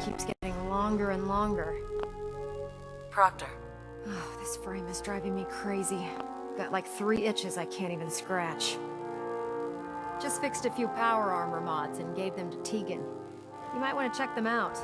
Keeps getting longer and longer. Proctor. Oh, this frame is driving me crazy. Got like 3 itches I can't even scratch. Just fixed a few power armor mods and gave them to Tegan. You might want to check them out.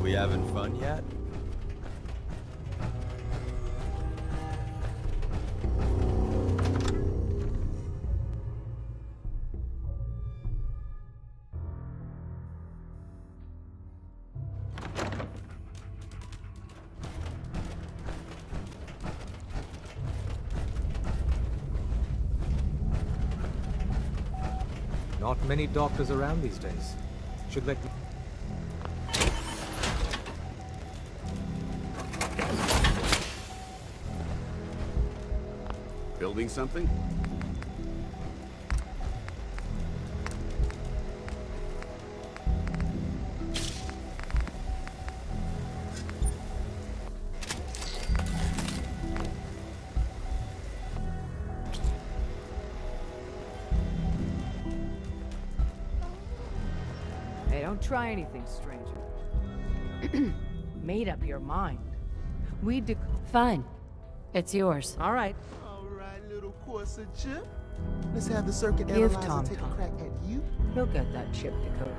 We having fun yet? Not many doctors around these days. Should let me... Building something? Hey, don't try anything, stranger. Made up your mind. Fine. It's yours. All right. Little Corsa chip. Let's have the circuit Give analyzer Tom take time. a crack at you. He'll get that chip decoded.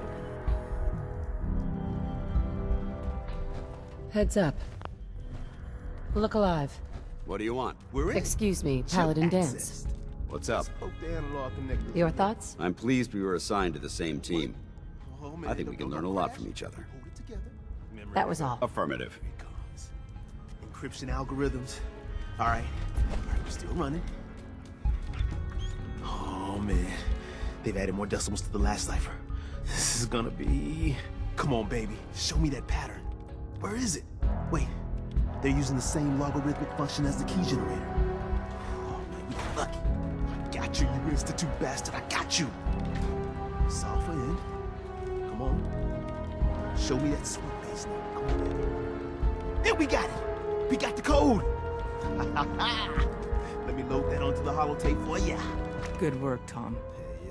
Heads up. Look alive. What do you want? We're in. Excuse me, Chip Paladin Dance. accessed. What's up? Poke the analog connector. Your thoughts? I'm pleased we were assigned to the same team. Oh, man, I think we can don't learn a go lot crash. from each other. Hold it together. Memory That was all. Affirmative. Here it comes. Encryption algorithms. All right, we're still running. Oh man, they've added more decimals to the last cipher. This is gonna be... Come on, baby, show me that pattern. Where is it? Wait, they're using the same logarithmic function as the key generator. Oh man, we got lucky. I got you, you institute bastard, I got you. Solve for in. Come on. Show me that sweet bass note. Come on, baby. There, we got it. We got the code. Let me load that onto the holotape for ya. Good work, Tom.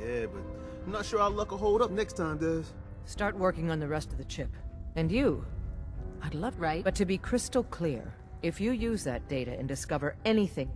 Yeah, but I'm not sure our luck will hold up next time, Des. Start working on the rest of the chip. And you? I'd love... Right. But to be crystal clear, if you use that data and discover anything...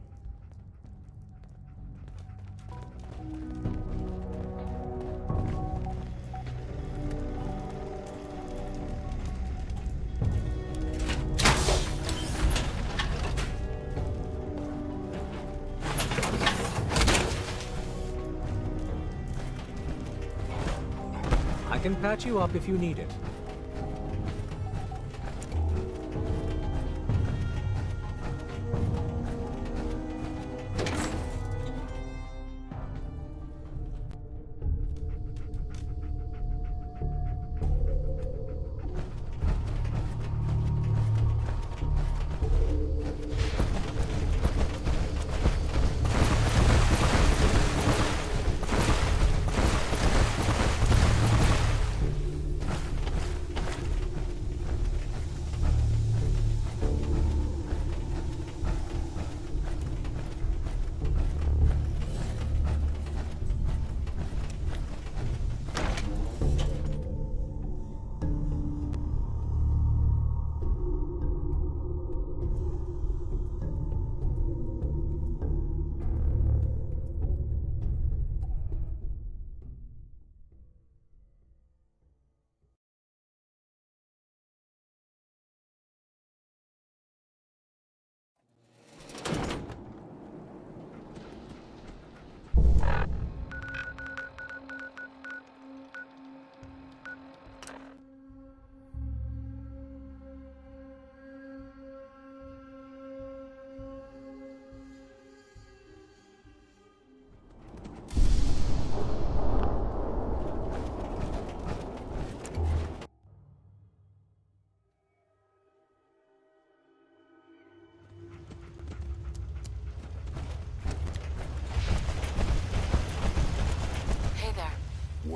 I can patch you up if you need it.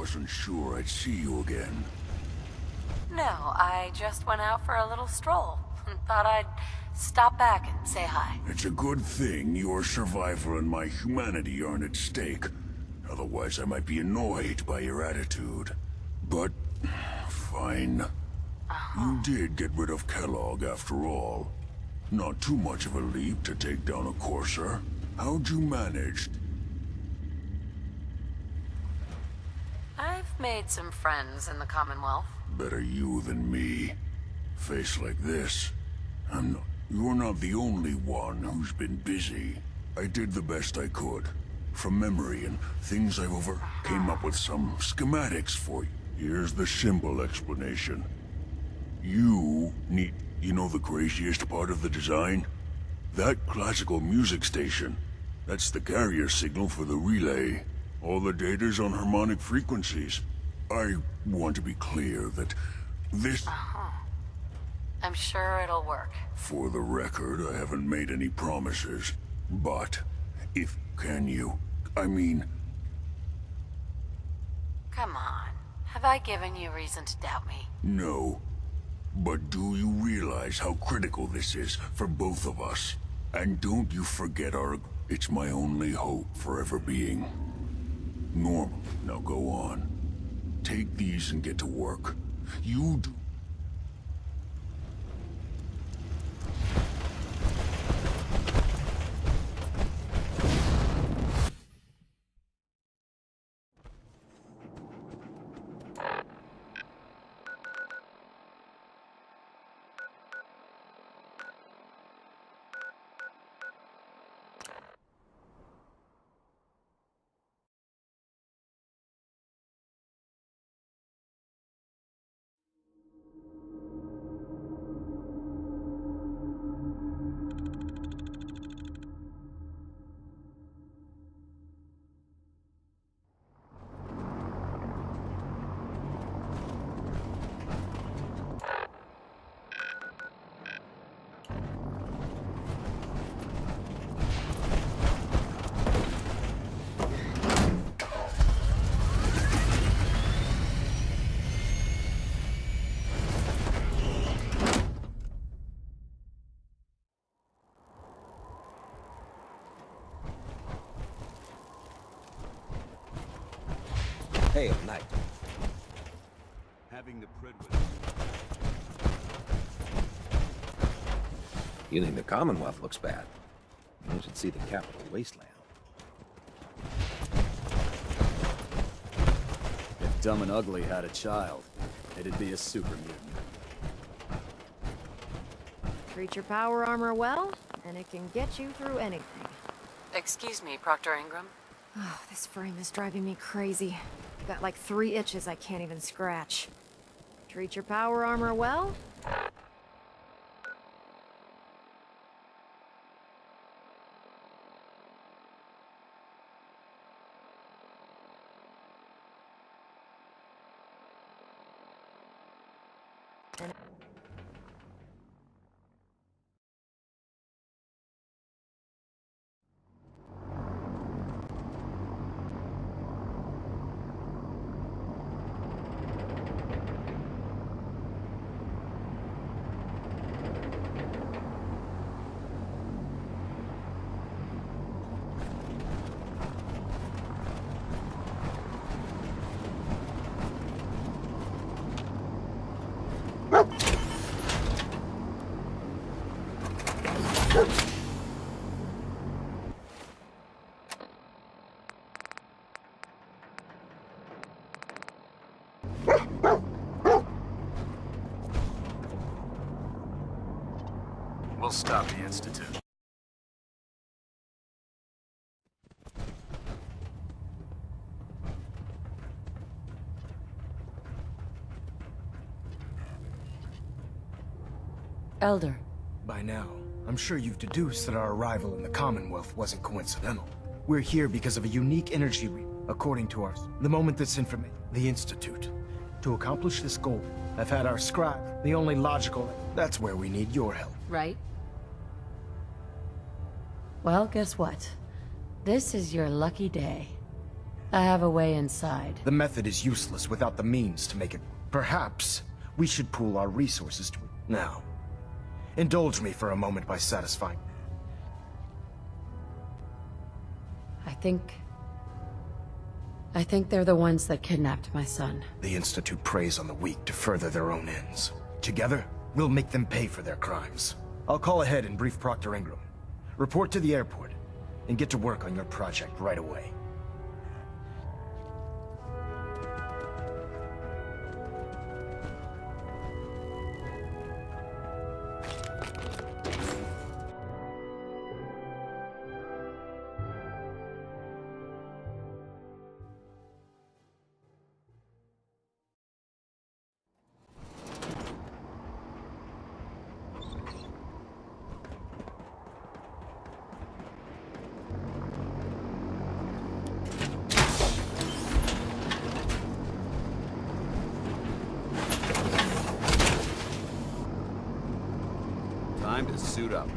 wasn't sure I'd see you again. No, I just went out for a little stroll. Thought I'd stop back and say hi. It's a good thing your survival and my humanity aren't at stake. Otherwise, I might be annoyed by your attitude. But, fine. You did get rid of Kellogg after all. Not too much of a leap to take down a courser. How'd you manage? I've made some friends in the Commonwealth. Better you than me. Face like this. You're not the only one who's been busy. I did the best I could. From memory and things came up with some schematics for you. Here's the simple explanation. You know the craziest part of the design? That classical music station. That's the carrier signal for the relay. All the data's on harmonic frequencies. I want to be clear that this... I'm sure it'll work. For the record, I haven't made any promises. But, I mean... Come on. Have I given you reason to doubt me? No. But do you realize how critical this is for both of us? And don't you forget it's my only hope for ever being normal. Now go on. Take these and get to work. You do. Hail, Knight. Having the privilege. You think the Commonwealth looks bad? You should see the capital wasteland. If Dumb and Ugly had a child, it'd be a super mutant. Treat your power armor well, and it can get you through anything. Excuse me, Proctor Ingram. Oh, this frame is driving me crazy. Got like 3 itches I can't even scratch. Treat your power armor well? We'll stop the Institute. Elder. By now, I'm sure you've deduced that our arrival in the Commonwealth wasn't coincidental. We're here because of a unique energy according to ours. The moment this information, the Institute. To accomplish this goal, I've had our scribe, the only logical. That's where we need your help. Right? Well, guess what? This is your lucky day. I have a way inside. The method is useless without the means to make it. Perhaps we should pool our resources to it. Now, indulge me for a moment by satisfying. I think they're the ones that kidnapped my son. The Institute preys on the weak to further their own ends. Together, we'll make them pay for their crimes. I'll call ahead and brief Proctor Ingram. Report to the airport, and get to work on your project right away. Time to suit up.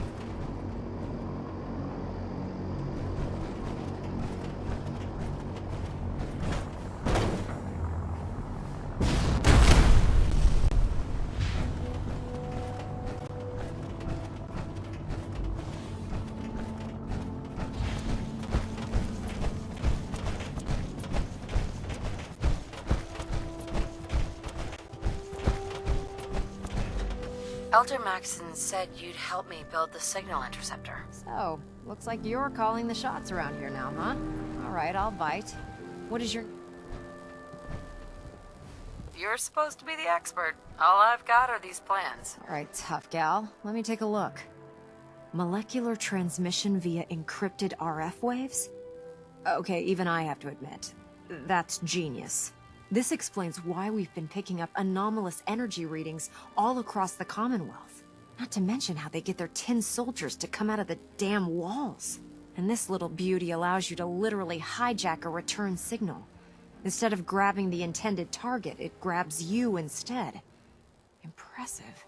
Elder Maxson said you'd help me build the signal interceptor. So, looks like you're calling the shots around here now, huh? Alright, I'll bite. What is your... You're supposed to be the expert. All I've got are these plans. Alright, tough gal. Let me take a look. Molecular transmission via encrypted RF waves? Okay, even I have to admit, that's genius. This explains why we've been picking up anomalous energy readings all across the Commonwealth. Not to mention how they get their tin soldiers to come out of the damn walls. And this little beauty allows you to literally hijack a return signal. Instead of grabbing the intended target, it grabs you instead. Impressive.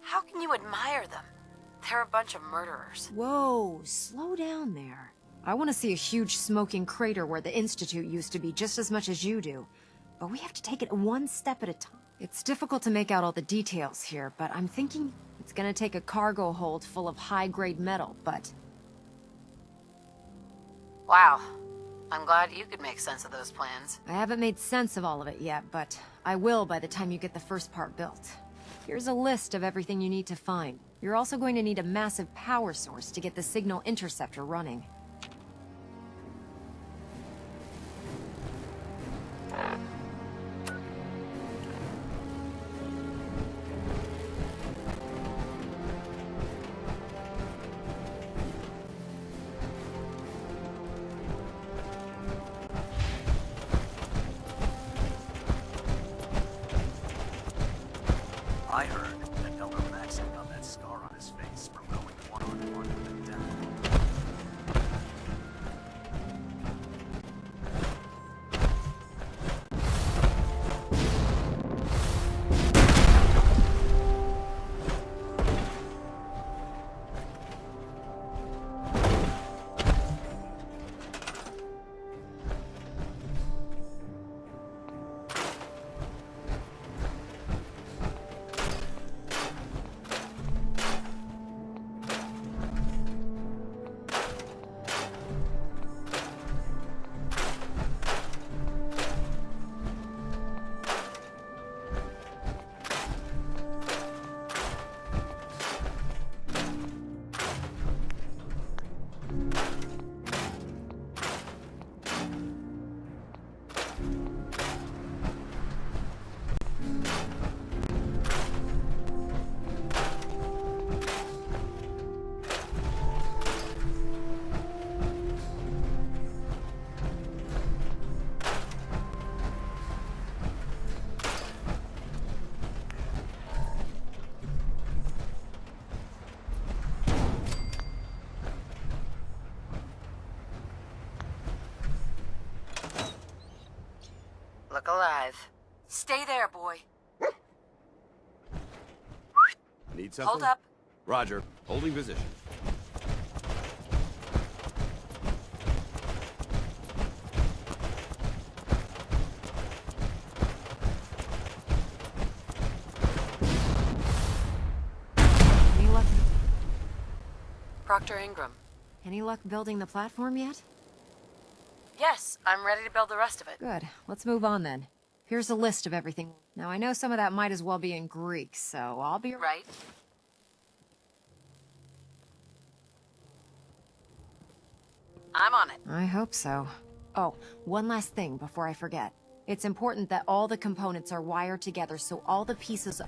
How can you admire them? They're a bunch of murderers. Whoa, slow down there. I want to see a huge smoking crater where the Institute used to be just as much as you do. But we have to take it one step at a time. It's difficult to make out all the details here, but I'm thinking it's gonna take a cargo hold full of high-grade metal, but... Wow. I'm glad you could make sense of those plans. I haven't made sense of all of it yet, but I will by the time you get the first part built. Here's a list of everything you need to find. You're also going to need a massive power source to get the signal interceptor running. I heard that Elder Maxson got that scar on his face from going one-on-one with the devil. Look alive. Stay there, boy. Need something? Hold up. Roger. Holding position. Proctor Ingram. Any luck building the platform yet? Yes, I'm ready to build the rest of it. Good. Let's move on then. Here's a list of everything. Now, I know some of that might as well be in Greek, so I'll be... Right? I'm on it. I hope so. Oh, one last thing before I forget. It's important that all the components are wired together so all the pieces...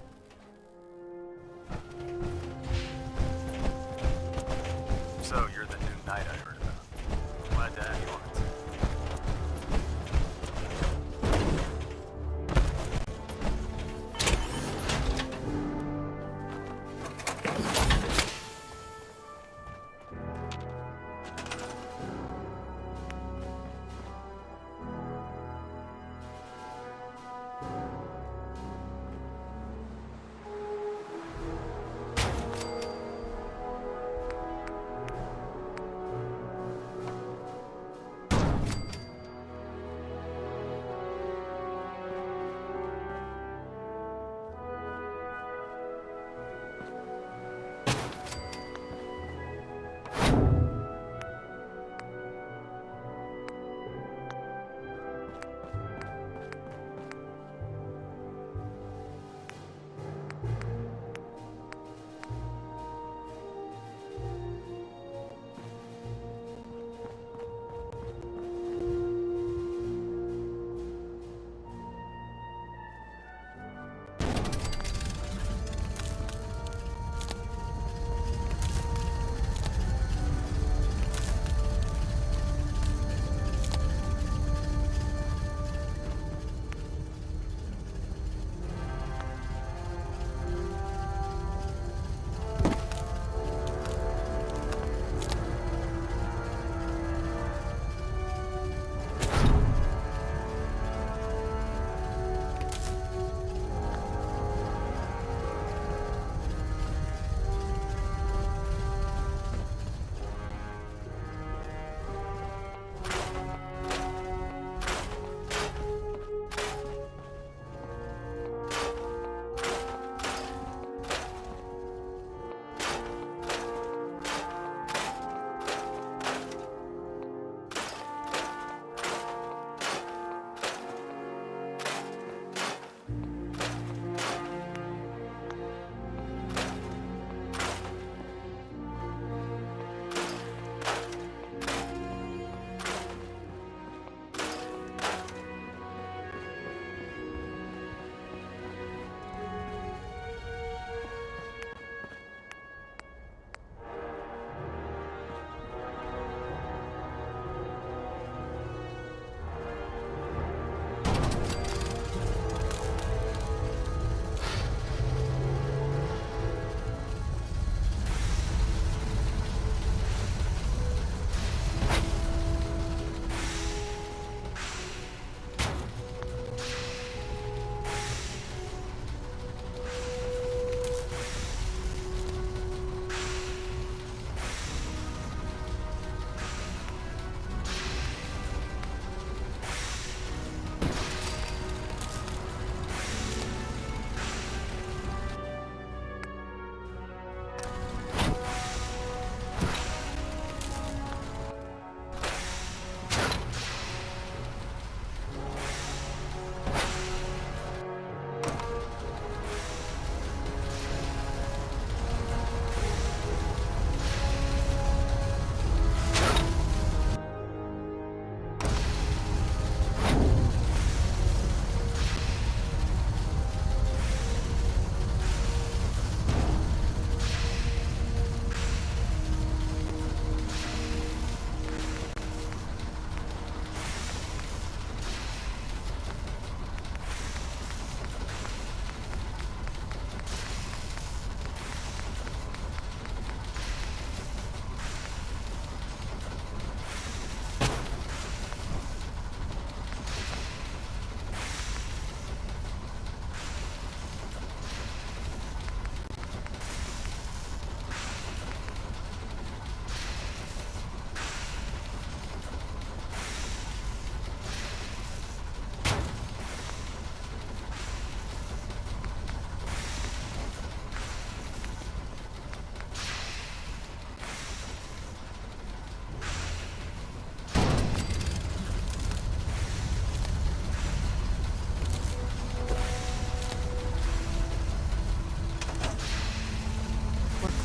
So you're the new knight I heard about. Glad to have you on the team.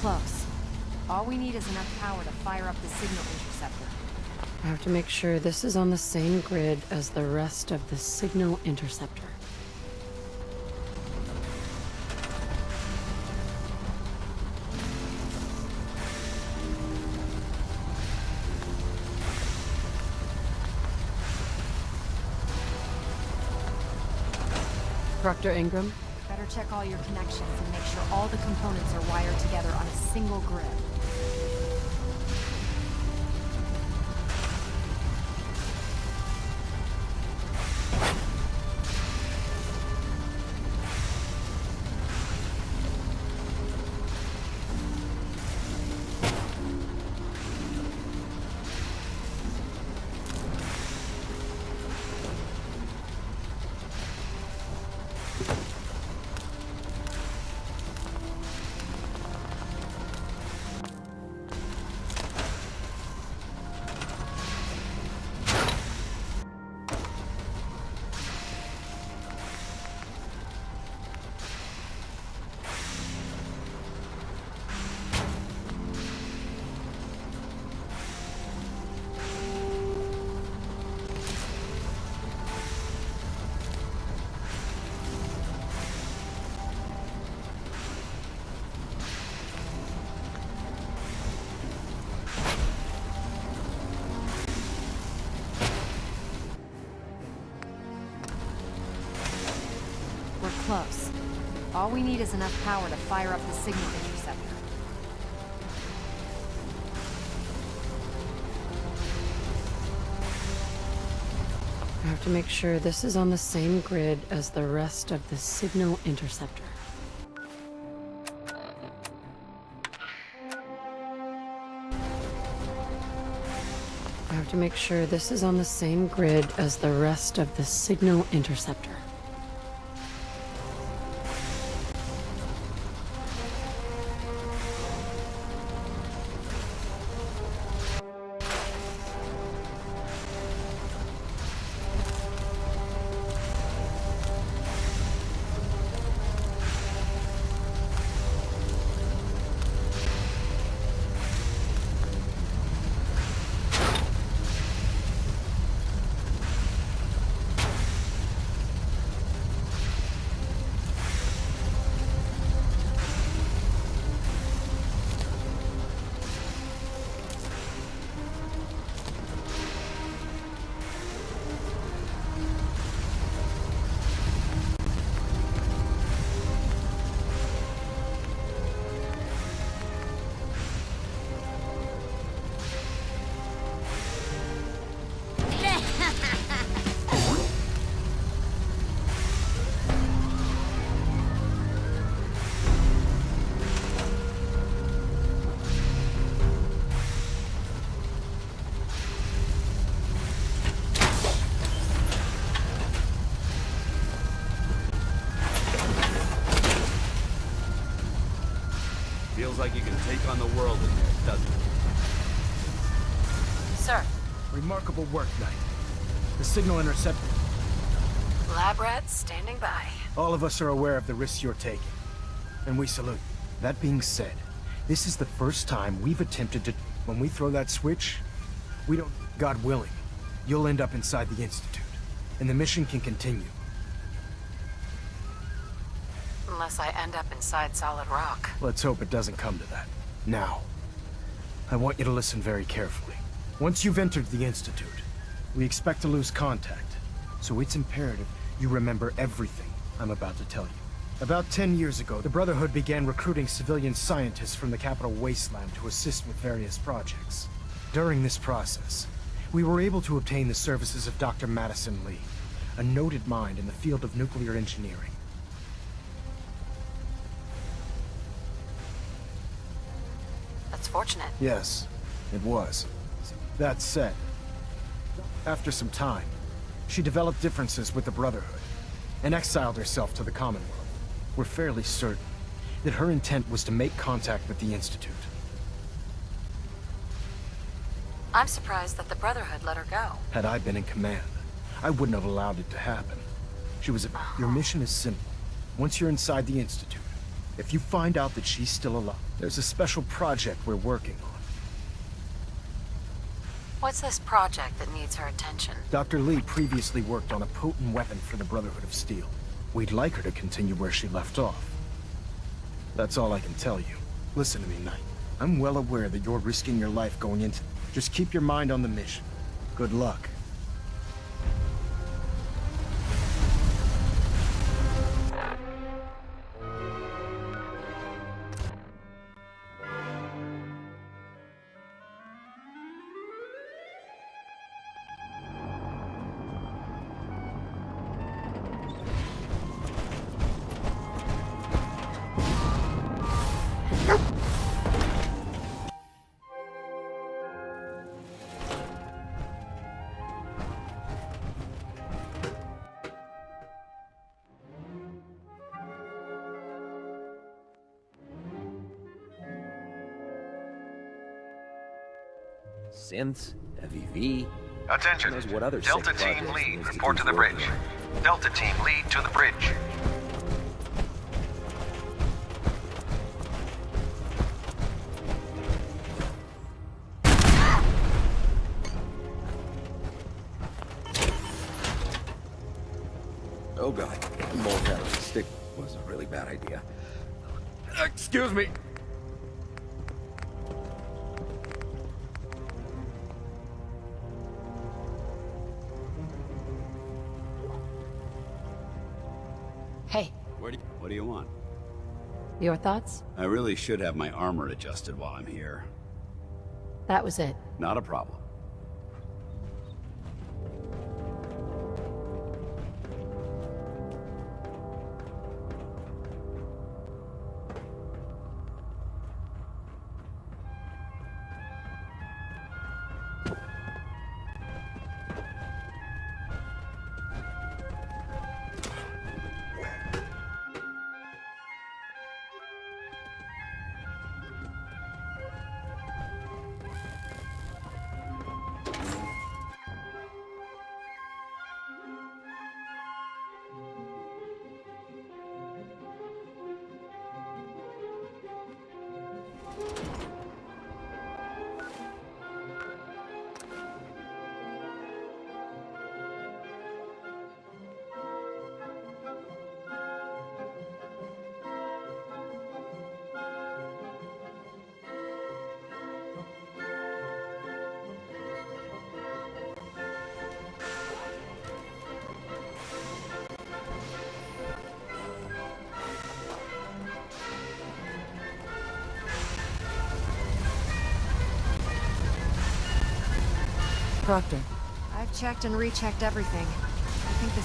close. All we need is enough power to fire up the signal interceptor. I have to make sure this is on the same grid as the rest of the signal interceptor. Dr. Ingram? Better check all your connections and make sure all the components are wired together on a single grid. We're close. All we need is enough power to fire up the signal interceptor. I have to make sure this is on the same grid as the rest of the signal interceptor. I have to make sure this is on the same grid as the rest of the signal interceptor. Feels like you can take on the world in there, doesn't it? Sir, Remarkable work, Knight. The signal interceptor. lab rats standing by. All of us are aware of the risks you're taking, and we salute. That being said, this is the first time we've attempted to... When we throw that switch, we don't... God willing, you'll end up inside the Institute, and the mission can continue. Unless I end up inside solid rock. Let's hope it doesn't come to that. Now, I want you to listen very carefully. Once you've entered the Institute, we expect to lose contact, so it's imperative you remember everything I'm about to tell you. About 10 years ago, the Brotherhood began recruiting civilian scientists from the capital wasteland to assist with various projects. During this process, we were able to obtain the services of Dr. Madison Lee, a noted mind in the field of nuclear engineering. That's fortunate. Yes, it was. That said, after some time, she developed differences with the Brotherhood and exiled herself to the Commonwealth. We're fairly certain that her intent was to make contact with the Institute. I'm surprised that the Brotherhood let her go. Had I been in command, I wouldn't have allowed it to happen. She was Your mission is simple. Once you're inside the Institute, if you find out that she's still alive, There's a special project we're working on. What's this project that needs her attention? Dr. Lee previously worked on a potent weapon for the Brotherhood of Steel. We'd like her to continue where she left off. That's all I can tell you. Listen to me, Knight. I'm well aware that you're risking your life going into... Just keep your mind on the mission. Good luck. Synths, FEV. Attention. Who knows what other Delta sick Team projects lead, the report to the Institute's bridge. working on. Delta Team lead to the bridge. Oh god, bolt out of the stick was a really bad idea. Excuse me. Hey, What do you want? your thoughts? I really should have my armor adjusted while I'm here. That was it. Not a problem. Proctor. I've checked and rechecked everything. I think this...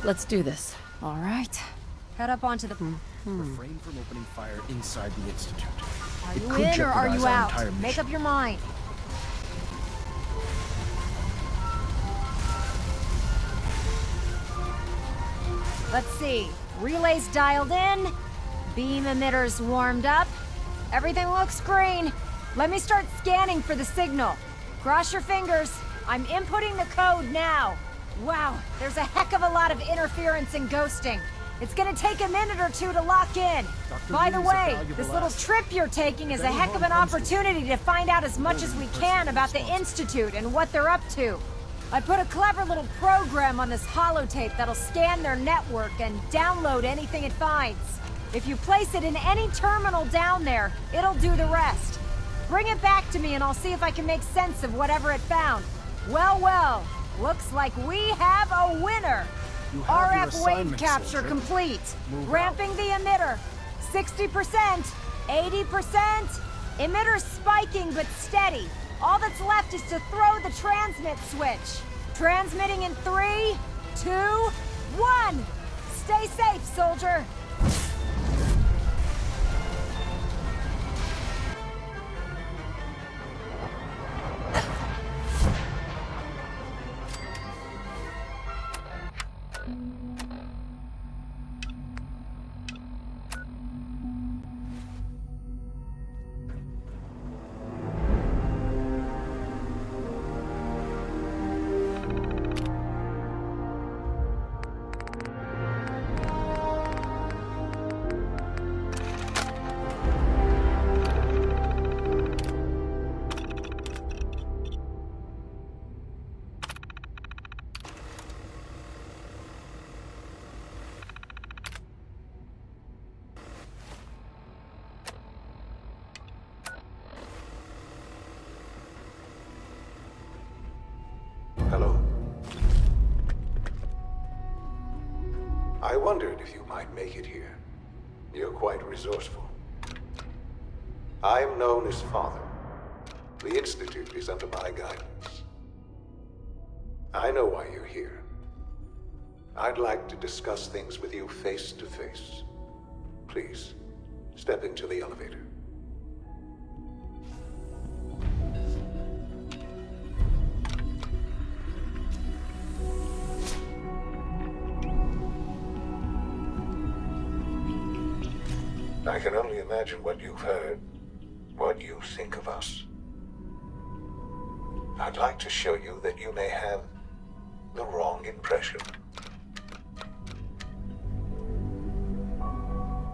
Let's do this. All right. Head up onto the... Refrain from opening fire inside the Institute. Are It you could in or are jeopardize you our out? entire Make mission. up your mind. Let's see. Relays dialed in. Beam emitters warmed up. Everything looks green. Let me start scanning for the signal. Cross your fingers. I'm inputting the code now. Wow, there's a heck of a lot of interference and ghosting. It's gonna take a minute or two to lock in. By the way, this little trip you're taking is a heck of an opportunity to find out as much as we can about the Institute and what they're up to. I put a clever little program on this holotape that'll scan their network and download anything it finds. If you place it in any terminal down there, it'll do the rest. Bring it back to me and I'll see if I can make sense of whatever it found. Well, well, looks like we have a winner. You have your RF wave assignment, capture soldier. complete. Move Ramping the emitter. 60%, 80%. Emitter's spiking but steady. All that's left is to throw the transmit switch. Transmitting in 3, 2, 1. Stay safe, soldier. wondered if you might make it here. You're quite resourceful. I am known as Father. The Institute is under my guidance. I know why you're here. I'd like to discuss things with you face to face. Please, step into the elevator. I can only imagine what you've heard, what you think of us. I'd like to show you that you may have the wrong impression.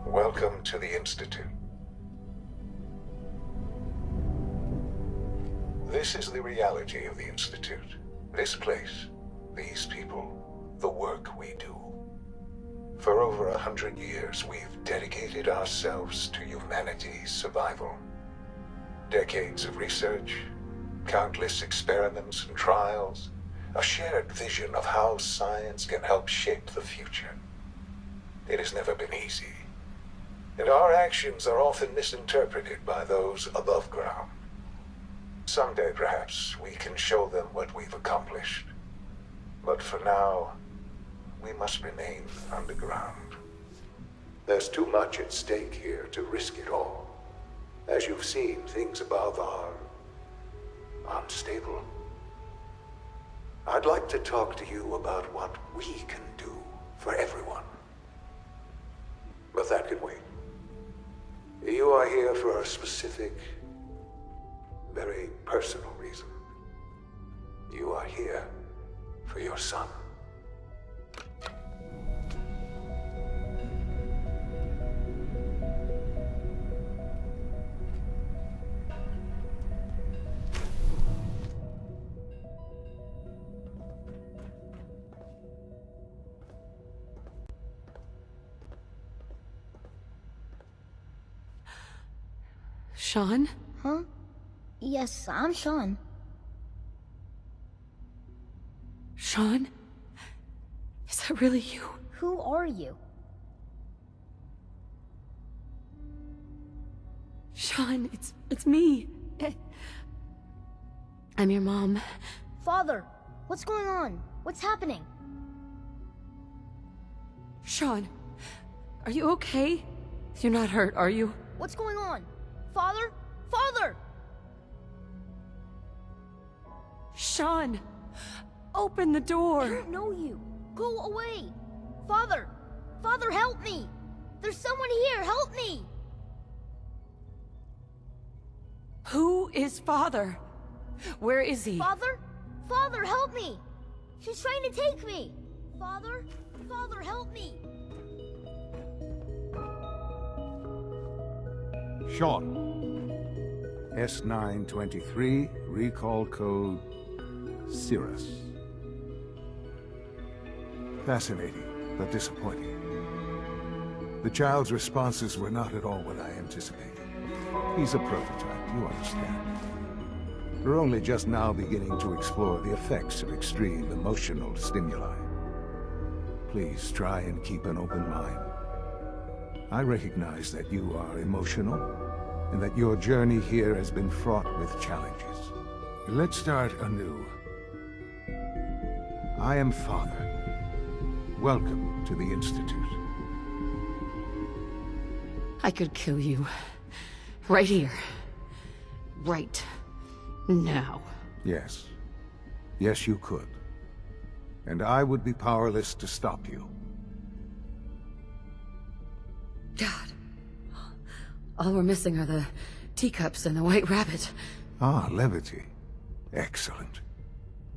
Welcome to the Institute. This is the reality of the Institute. This place, these people, the work we do. For over 100 years, we've dedicated ourselves to humanity's survival. Decades of research, countless experiments and trials, a shared vision of how science can help shape the future. It has never been easy, and our actions are often misinterpreted by those above ground. Someday, perhaps, we can show them what we've accomplished. But for now, we must remain underground. There's too much at stake here to risk it all. As you've seen, things above are unstable. I'd like to talk to you about what we can do for everyone. But that can wait. You are here for a specific, very personal reason. You are here for your son. Sean? Huh? Yes, I'm Sean. Sean? Is that really you? Who are you? Sean, it's me. I'm your mom. Father, what's going on? What's happening? Sean, are you okay? You're not hurt, are you? What's going on? Father? Father! Sean! Open the door! I don't know you. Go away! Father! Father, help me! There's someone here! Help me! Who is Father? Where is he? Father? Father, help me! She's trying to take me! Father? Father, help me! Sean. S923, recall code Cirrus. Fascinating, but disappointing. The child's responses were not at all what I anticipated. He's a prototype, you understand. We're only just now beginning to explore the effects of extreme emotional stimuli. Please try and keep an open mind. I recognize that you are emotional, and that your journey here has been fraught with challenges. Let's start anew. I am Father. Welcome to the Institute. I could kill you. Right here. Right now. Yes. Yes, you could. And I would be powerless to stop you. God. All we're missing are the teacups and the white rabbit. Ah, levity. Excellent.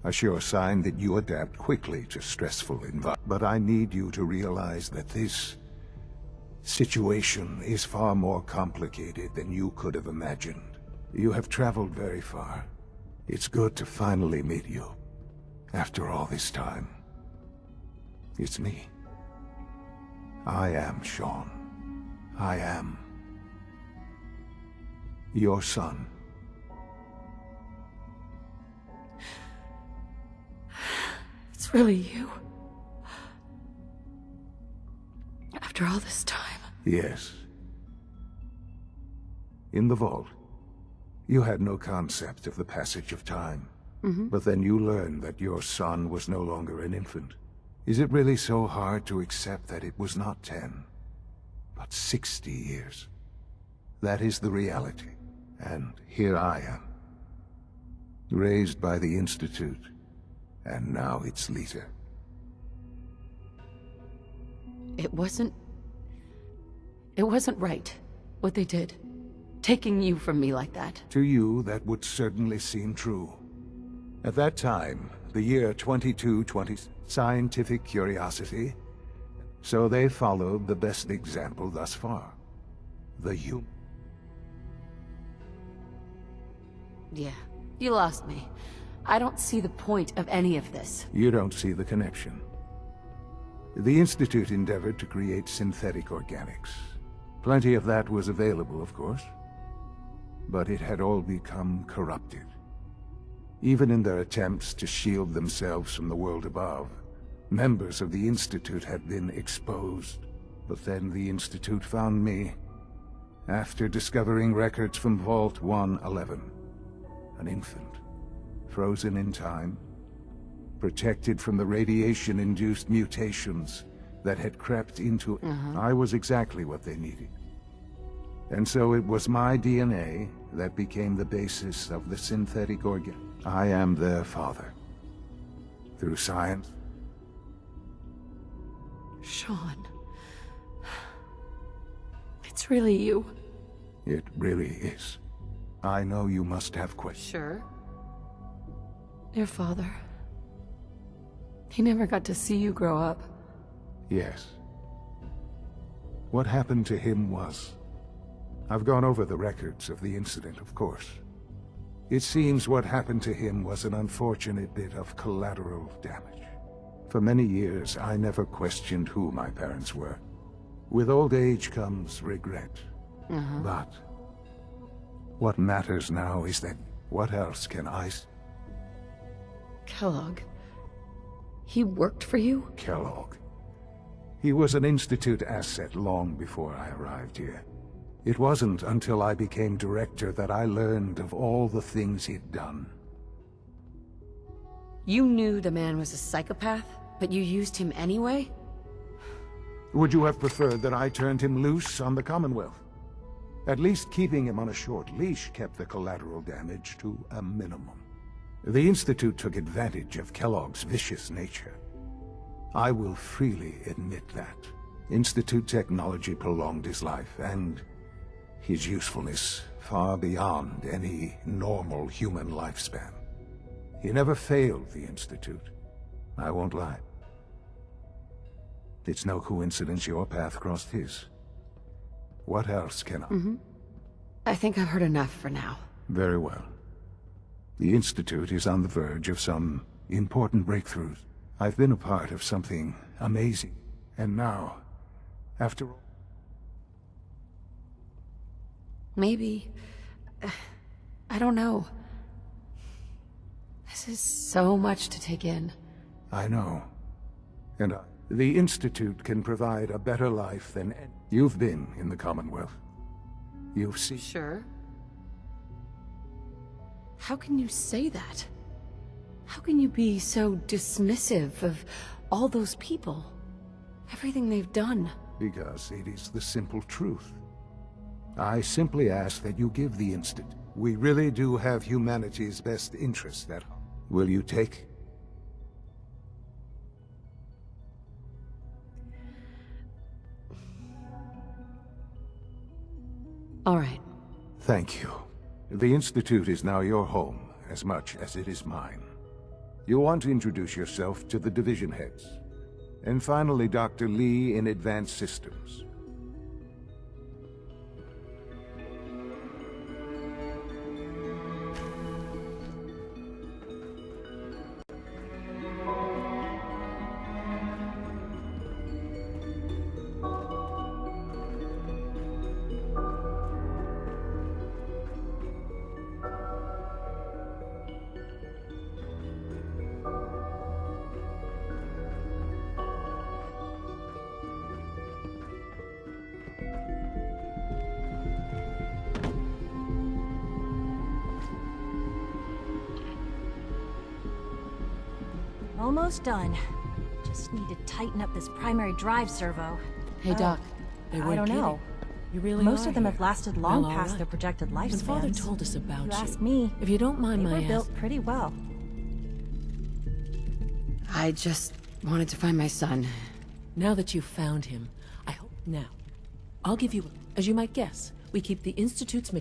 A sure sign that you adapt quickly to stressful environments. But I need you to realize that this situation is far more complicated than you could have imagined. You have traveled very far. It's good to finally meet you. After all this time. It's me. I am Sean. I am your son. It's really you. After all this time. Yes. In the vault, you had no concept of the passage of time. But then you learned that your son was no longer an infant. Is it really so hard to accept that it was not 10, but 60 years? That is the reality. And here I am, raised by the Institute, and now its leader. It wasn't right, what they did. Taking you from me like that. To you, that would certainly seem true. At that time, the year 2220, scientific curiosity, so they followed the best example thus far. The human. Yeah, you lost me. I don't see the point of any of this. You don't see the connection. The Institute endeavored to create synthetic organics. Plenty of that was available, of course. But it had all become corrupted. Even in their attempts to shield themselves from the world above, members of the Institute had been exposed. But then the Institute found me, after discovering records from Vault 111. An infant, frozen in time, protected from the radiation-induced mutations that had crept into... I was exactly what they needed. And so it was my DNA that became the basis of the synthetic organ. I am their father. Through science. Sean. It's really you. It really is. I know you must have questions. Sure. Your father. He never got to see you grow up. Yes. What happened to him was... I've gone over the records of the incident, of course. It seems what happened to him was an unfortunate bit of collateral damage. For many years, I never questioned who my parents were. With old age comes regret. But what matters now is that what else can I... Kellogg. He worked for you? Kellogg. He was an Institute asset long before I arrived here. It wasn't until I became director that I learned of all the things he'd done. You knew the man was a psychopath, but you used him anyway? Would you have preferred that I turned him loose on the Commonwealth? At least keeping him on a short leash kept the collateral damage to a minimum. The Institute took advantage of Kellogg's vicious nature. I will freely admit that. Institute technology prolonged his life, and his usefulness far beyond any normal human lifespan. He never failed the Institute. I won't lie. It's no coincidence your path crossed his. What else can I... I think I've heard enough for now. Very well. The Institute is on the verge of some important breakthroughs. I've been a part of something amazing. And now, after all... Maybe... I don't know. This is so much to take in. I know. And the Institute can provide a better life than... You've been in the Commonwealth. You've seen... Sure. How can you say that? How can you be so dismissive of all those people? Everything they've done? Because it is the simple truth. I simply ask that you give the Institute. We really do have humanity's best interest at heart. Will you take? All right. Thank you. The Institute is now your home, as much as it is mine. You'll want to introduce yourself to the division heads. And finally, Dr. Lee in Advanced Systems. Almost done. Just need to tighten up this primary drive servo. Hey, Doc. They I weren't don't kidding. know. You really Most are of them here. have lasted long Well, all past right. their projected lifespans. When Father told us about If you, you ask me, if you don't mind they my were built pretty well. I just wanted to find my son. Now that you've found him, I hope now. I'll give you, as you might guess, we keep the Institute's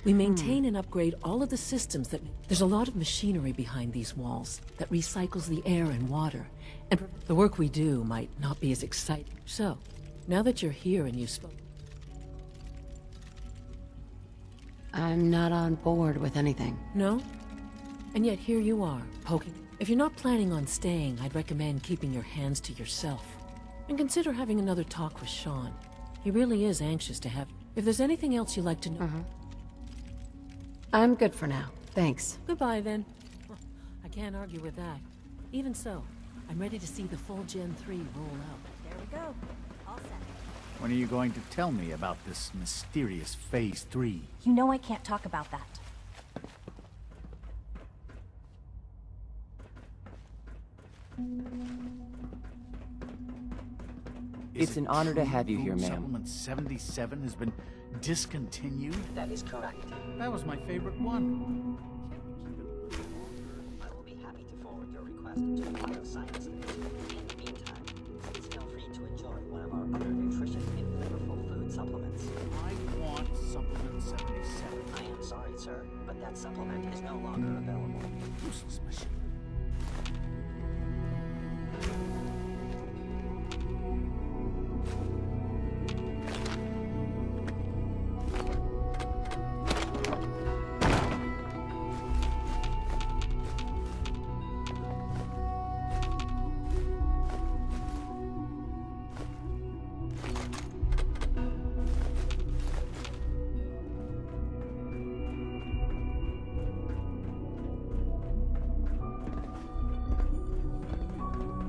We maintain and upgrade all of the systems that... There's a lot of machinery behind these walls that recycles the air and water. And the work we do might not be as exciting. So, now that you're here and you spoke... I'm not on board with anything. No? And yet here you are, poking. If you're not planning on staying, I'd recommend keeping your hands to yourself. And consider having another talk with Sean. He really is anxious to have... If there's anything else you'd like to know... I'm good for now. Thanks. Goodbye, then. I can't argue with that. Even so, I'm ready to see the full Gen 3 roll out. There we go. All set. When are you going to tell me about this mysterious Phase 3? You know I can't talk about that. It's an honor to have you here, ma'am. Supplement 77 has been discontinued? That is correct. That was my favorite one. I will be happy to forward your request to the bioscience division. In the meantime, please feel free to enjoy one of our other nutritious and flavorful food supplements. I want supplement 77. I am sorry, sir, but that supplement is no longer available. Useless machine.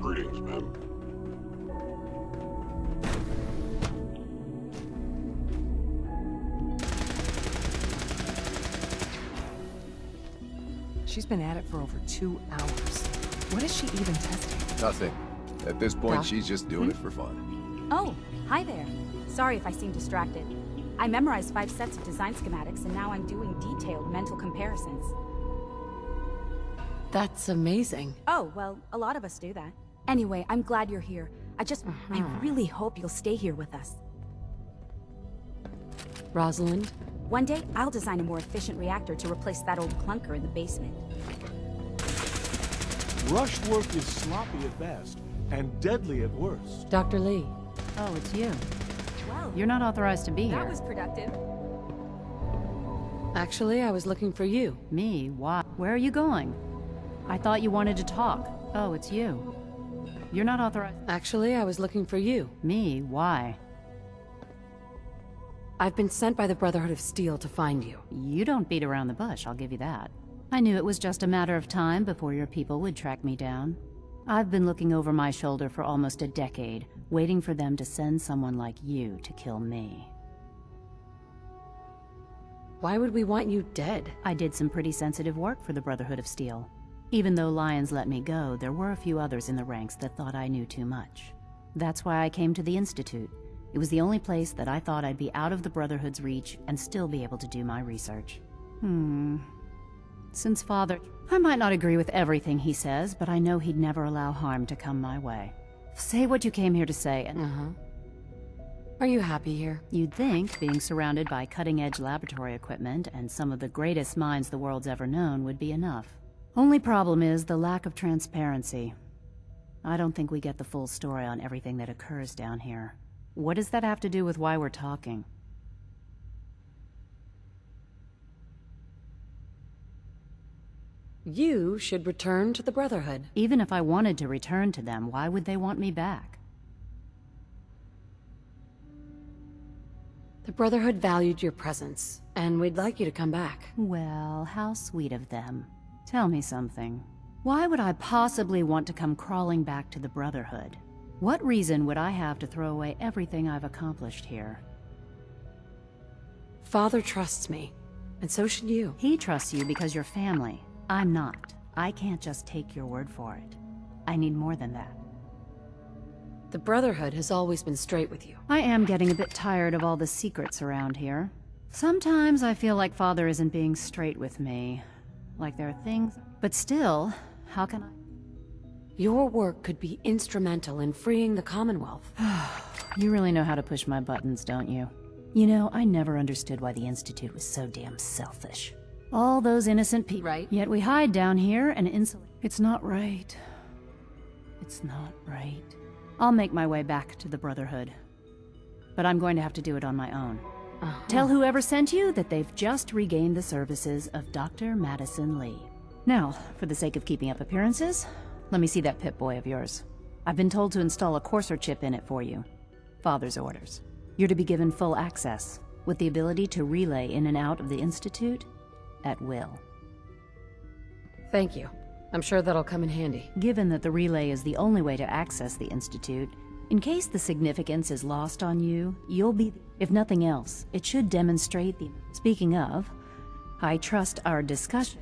Greetings, ma'am. She's been at it for over 2 hours. What is she even testing? Nothing. At this point, Doc? she's just doing it for fun. Oh, hi there. Sorry if I seem distracted. I memorized 5 sets of design schematics, and now I'm doing detailed mental comparisons. That's amazing. Oh, well, a lot of us do that. Anyway, I'm glad you're here. I really hope you'll stay here with us. Rosalind? One day, I'll design a more efficient reactor to replace that old clunker in the basement. Rushed work is sloppy at best, and deadly at worst. Dr. Lee. Oh, it's you. Well, You're not authorized to be here. that was productive. Actually, I was looking for you. Me? Why? Where are you going? I thought you wanted to talk. Oh, it's you. You're not authorized. Actually, I was looking for you. Me? Why? I've been sent by the Brotherhood of Steel to find you. You don't beat around the bush, I'll give you that. I knew it was just a matter of time before your people would track me down. I've been looking over my shoulder for almost a decade, waiting for them to send someone like you to kill me. Why would we want you dead? I did some pretty sensitive work for the Brotherhood of Steel. Even though Lyons let me go, there were a few others in the ranks that thought I knew too much. That's why I came to the Institute. It was the only place that I thought I'd be out of the Brotherhood's reach and still be able to do my research. Since Father... I might not agree with everything he says, but I know he'd never allow harm to come my way. Say what you came here to say and... Are you happy here? You'd think being surrounded by cutting-edge laboratory equipment and some of the greatest minds the world's ever known would be enough. Only problem is the lack of transparency. I don't think we get the full story on everything that occurs down here. What does that have to do with why we're talking? You should return to the Brotherhood. Even if I wanted to return to them, why would they want me back? The Brotherhood valued your presence, and we'd like you to come back. Well, how sweet of them. Tell me something. Why would I possibly want to come crawling back to the Brotherhood? What reason would I have to throw away everything I've accomplished here? Father trusts me, and so should you. He trusts you because you're family. I'm not. I can't just take your word for it. I need more than that. The Brotherhood has always been straight with you. I am getting a bit tired of all the secrets around here. Sometimes I feel like Father isn't being straight with me. Like there are things... But still, how can I... Your work could be instrumental in freeing the Commonwealth. You really know how to push my buttons, don't you? You know, I never understood why the Institute was so damn selfish. All those innocent people. Right. Yet we hide down here and insulate. It's not right. It's not right. I'll make my way back to the Brotherhood. But I'm going to have to do it on my own. Tell whoever sent you that they've just regained the services of Dr. Madison Lee. Now, for the sake of keeping up appearances, let me see that Pip-Boy of yours. I've been told to install a courser chip in it for you. Father's orders. You're to be given full access, with the ability to relay in and out of the Institute at will. Thank you. I'm sure that'll come in handy. Given that the relay is the only way to access the Institute, in case the significance is lost on you, you'll be... If nothing else, it should demonstrate the... Speaking of, I trust our discussion...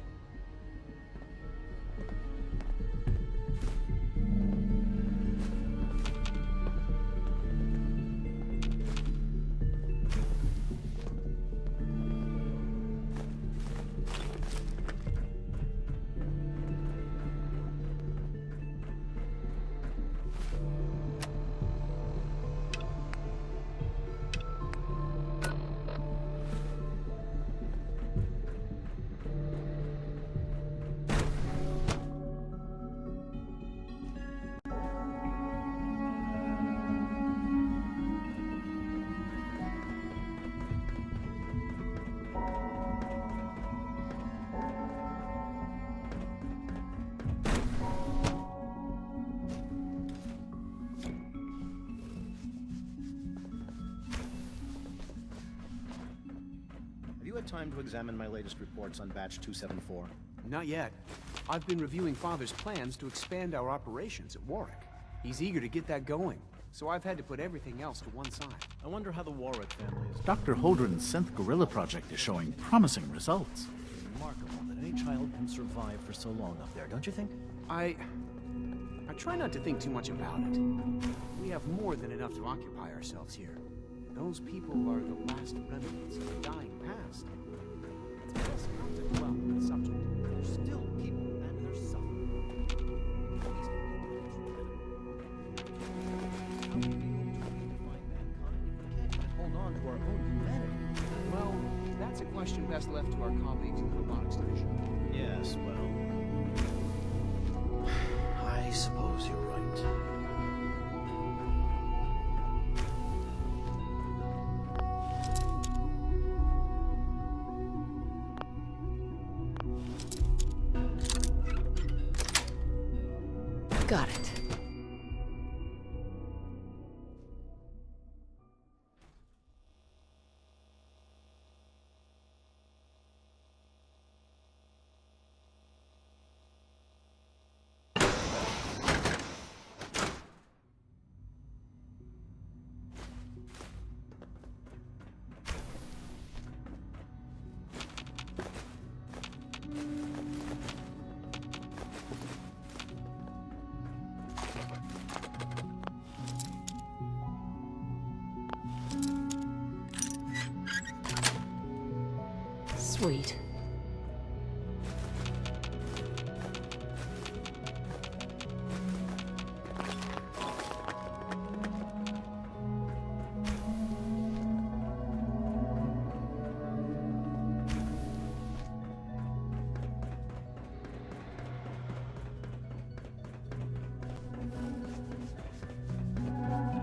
Time to examine my latest reports on Batch 274? Not yet. I've been reviewing Father's plans to expand our operations at Warwick. He's eager to get that going, so I've had to put everything else to one side. I wonder how the Warwick family is... Dr. Holdren's synth gorilla project is showing promising results. It's remarkable that any child can survive for so long up there, don't you think? I try not to think too much about it. We have more than enough to occupy ourselves here. Those people are the last remnants of a dying past. It's best not to dwell on the subject. They're still people, and they're suffering. How do we find mankind if we can't even hold on to our own humanity? Well, that's a question best left to our colleagues in the robotics division. Yes, well... I suppose you're right. Got it. Sweet.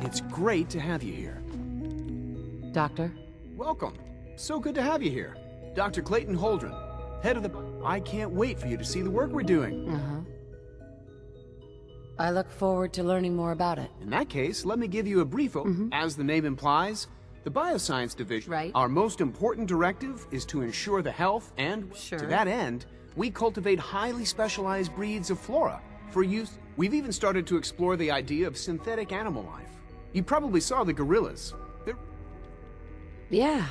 It's great to have you here. Doctor? Welcome. So good to have you here. Dr. Clayton Holdren, head of the... I can't wait for you to see the work we're doing. I look forward to learning more about it. In that case, let me give you a brief... As the name implies, the Bioscience Division... Our most important directive is to ensure the health and... To that end, we cultivate highly specialized breeds of flora for use... We've even started to explore the idea of synthetic animal life. You probably saw the gorillas. Yeah.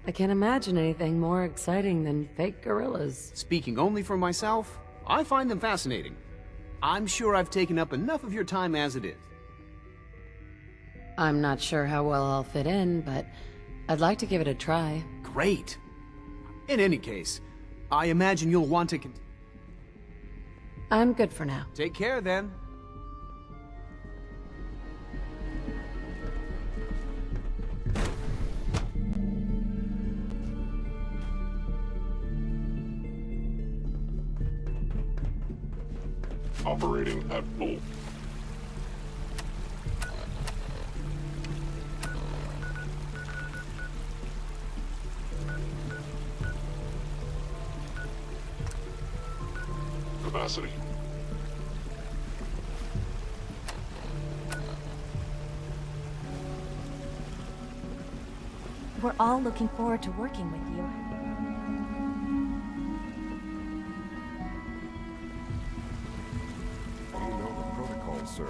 I can't imagine anything more exciting than fake gorillas. Speaking only for myself, I find them fascinating. I'm sure I've taken up enough of your time as it is. I'm not sure how well I'll fit in, but I'd like to give it a try. Great. In any case, I imagine you'll want to I'm good for now. Take care, then. Operating at full. Capacity. We're all looking forward to working with you. You know the protocol, sir.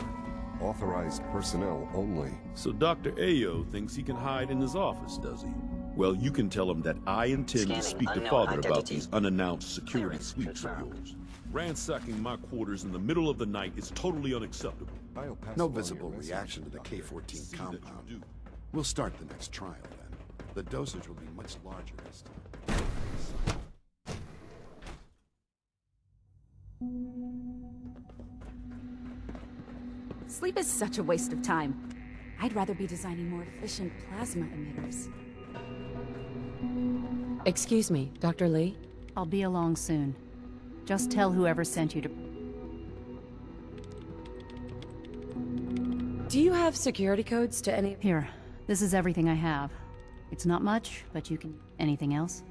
Authorized personnel only. So Dr. Ayo thinks he can hide in his office, does he? Well, you can tell him that I intend to speak to Father about these unannounced security sweeps of yours. Ransacking my quarters in the middle of the night is totally unacceptable. No visible reaction to the K-14 compound. We'll start the next trial then. The dosage will be much larger this time. Sleep is such a waste of time. I'd rather be designing more efficient plasma emitters. Excuse me, Dr. Lee? I'll be along soon. Just tell whoever sent you to... Do you have security codes to any... Here, this is everything I have. It's not much, but you can... Anything else?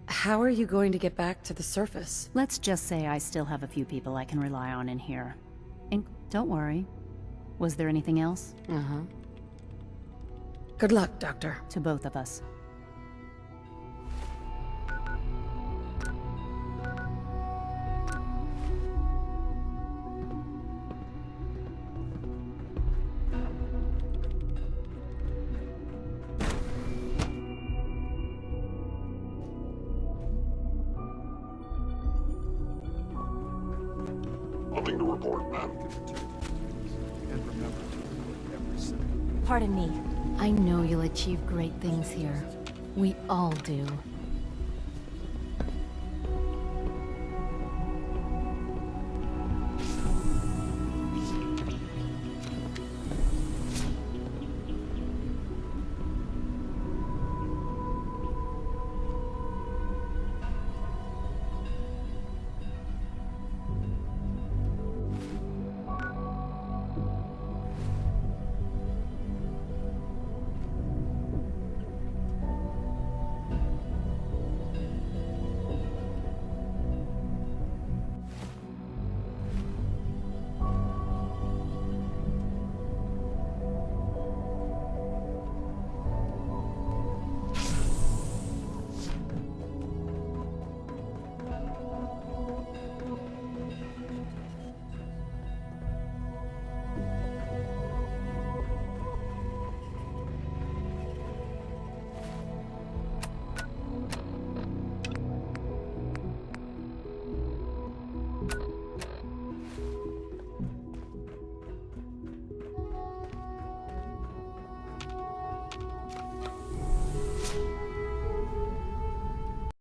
How are you going to get back to the surface? Let's just say I still have a few people I can rely on in here. And don't worry. Was there anything else? Uh-huh. Good luck, Doctor. To both of us. Nothing to report, ma'am. Pardon me. I know you'll achieve great things here. We all do.